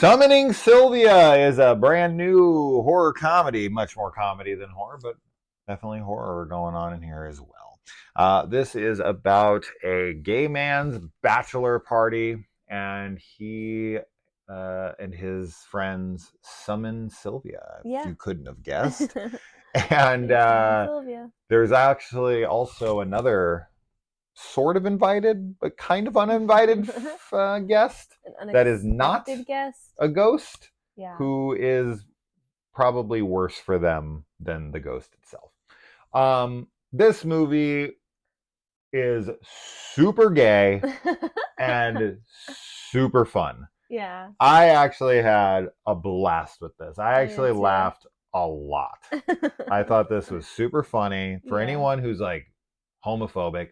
Summoning Sylvia is a brand new horror comedy, much more comedy than horror, but definitely horror going on in here as well. This is about a gay man's bachelor party, and he and his friends summon Sylvia, if Yeah. you couldn't have guessed. And They summon Sylvia. there's actually also another sort of invited, but kind of uninvited guest An that is not unexpected guest. a ghost, Yeah. who is probably worse for them than the ghost itself. This movie is super gay and super fun. Yeah. I actually had a blast with this. I I actually did too. laughed a lot. I thought this was super funny. For Yeah. anyone who's like homophobic,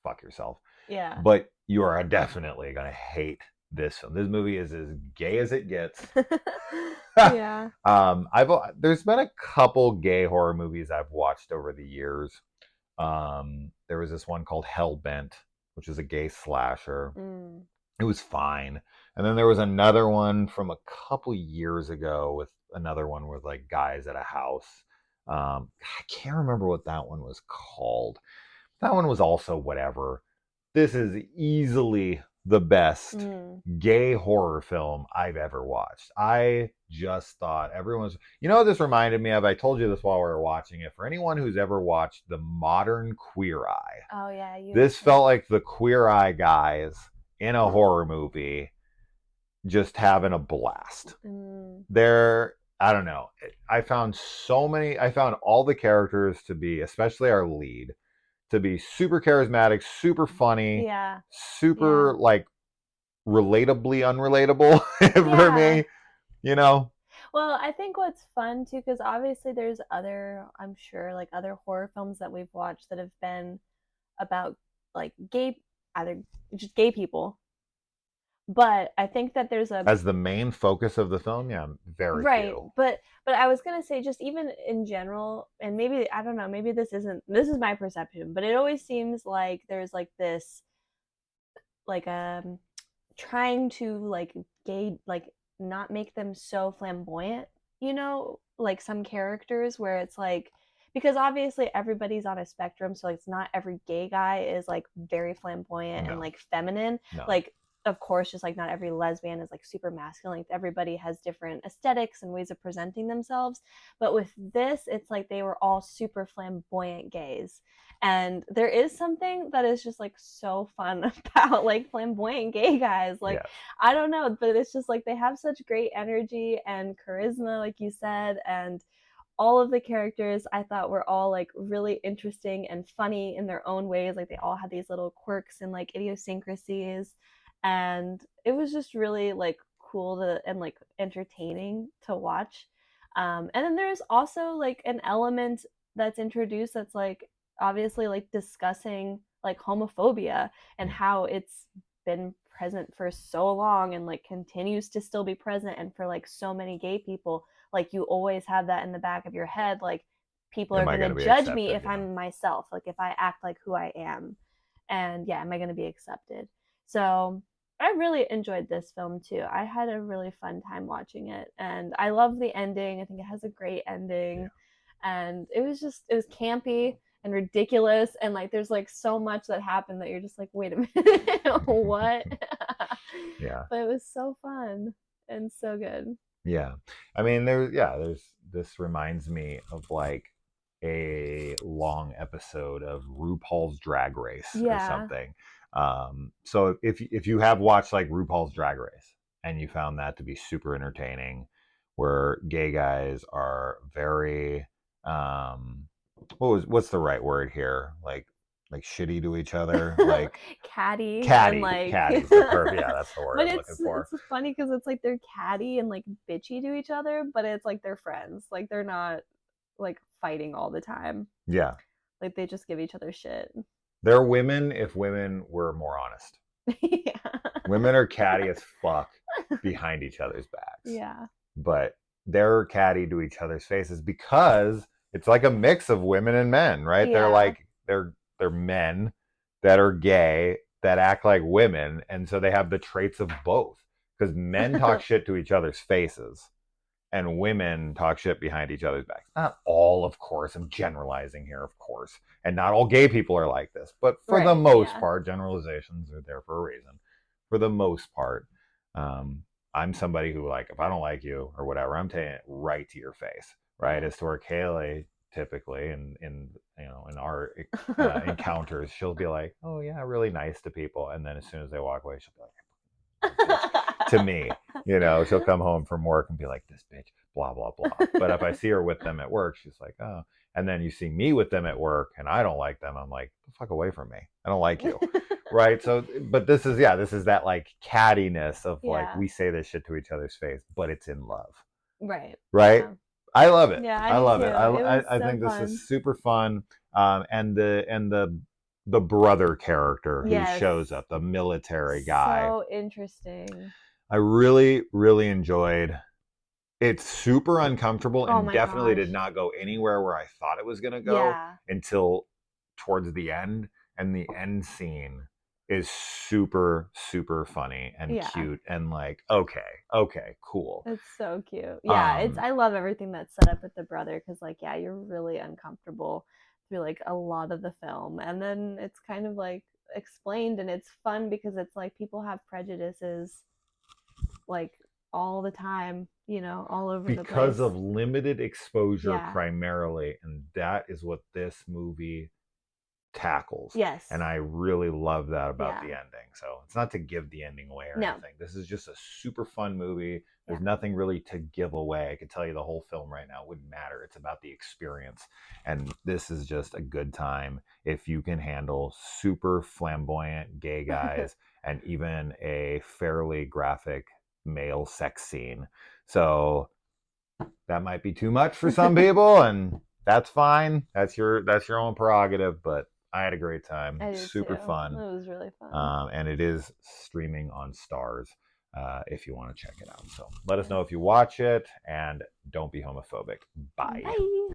fuck yourself. Yeah. But you are definitely going to hate this film. This movie is as gay as it gets. Yeah. There's been a couple gay horror movies I've watched over the years. There was this one called Hellbent, which is a gay slasher. Mm. It was fine. And then there was another one from a couple years ago with another one with like guys at a house. I can't remember what that one was called. That one was also whatever. This is easily the best gay horror film I've ever watched. I just thought everyone's... You know what this reminded me of? I told you this while we were watching it. For anyone who's ever watched the modern Queer Eye. Oh, yeah. This felt like the Queer Eye guys in a horror movie just having a blast. They're... I don't know. I found all the characters to be, especially our lead, to be super charismatic, super funny, super like relatably unrelatable for me, you know? Well, I think what's fun too, because obviously there's other, I'm sure, like other horror films that we've watched that have been about like either just gay people. But I think that there's as the main focus of the film, yeah, very few. But I was gonna say, just even in general, and maybe I don't know, maybe this is my perception, but it always seems like there's like this, like trying to like gay, like not make them so flamboyant, like some characters where it's like, because obviously everybody's on a spectrum, so like it's not every gay guy is like very flamboyant and like feminine. Like, of course, just like not every lesbian is like super masculine. Like everybody has different aesthetics and ways of presenting themselves. But with this, it's like they were all super flamboyant gays. And there is something that is just like so fun about like flamboyant gay guys. Like, I don't know, but it's just like they have such great energy and charisma, like you said. And all of the characters I thought were all like really interesting and funny in their own ways. Like they all had these little quirks and like idiosyncrasies. And it was just really like cool and like entertaining to watch. And then there's also like an element that's introduced that's like obviously like discussing like homophobia and how it's been present for so long and like continues to still be present. And for like so many gay people, like you always have that in the back of your head, like people are going to judge me if I'm myself, like if I act like who I am, and am I going to be accepted? So I really enjoyed this film too. I had a really fun time watching it, and I love the ending. I think it has a great ending, and it was campy and ridiculous, and like there's like so much that happened that you're just like, wait a minute, what? But it was so fun and so good. Yeah, I mean, this reminds me of like a long episode of RuPaul's Drag Race or something. So if you have watched like RuPaul's Drag Race and you found that to be super entertaining, where gay guys are very what's the right word here, like shitty to each other, like catty, and like catty. Yeah, that's the word but I'm looking for. It's funny because it's like they're catty and like bitchy to each other, but it's like they're friends. Like they're not like fighting all the time. Yeah, like they just give each other shit. They're women if women were more honest. Women are catty as fuck behind each other's backs. Yeah. But they're catty to each other's faces because it's like a mix of women and men, right? They're like they're men that are gay that act like women, and so they have the traits of both. because men talk shit to each other's faces and women talk shit behind each other's backs. Not all, of course. I'm generalizing here, of course. And not all gay people are like this. But for the most part, generalizations are there for a reason. For the most part, I'm somebody who, like, if I don't like you or whatever, I'm taking it right to your face, right? As to where Kaylee typically in our encounters, she'll be like, oh yeah, really nice to people, and then as soon as they walk away, she'll be like, to me, she'll come home from work and be like, this bitch, blah blah blah. But if I see her with them at work, she's like, oh. And then you see me with them at work and I don't like them, I'm like, the fuck away from me, I don't like you. Right? So, but this is that like cattiness of like, we say this shit to each other's face, but it's in love. Right. Yeah. I love it. Yeah, I love it. I think this is super fun. And the brother character who shows up, the military guy. So interesting. I really, really enjoyed. It's super uncomfortable and definitely did not go anywhere where I thought it was going to go until towards the end. And the end scene is super, super funny and cute and like, okay, cool. It's so cute. Yeah, I love everything that's set up with the brother because, like, you're really uncomfortable through like a lot of the film, and then it's kind of like explained, and it's fun because it's like people have prejudices like all the time, all over the place because of limited exposure primarily, and that is what this movie tackles. Yes. And I really love that about the ending. So it's not to give the ending away or anything. This is just a super fun movie. There's nothing really to give away. I could tell you the whole film right now, it wouldn't matter. It's about the experience. And this is just a good time if you can handle super flamboyant gay guys and even a fairly graphic male sex scene. So that might be too much for some people, and that's fine. That's your own prerogative, but I had a great time. Super fun. It was really fun. And it is streaming on Stars if you want to check it out. So let us know if you watch it, and don't be homophobic. Bye. Bye.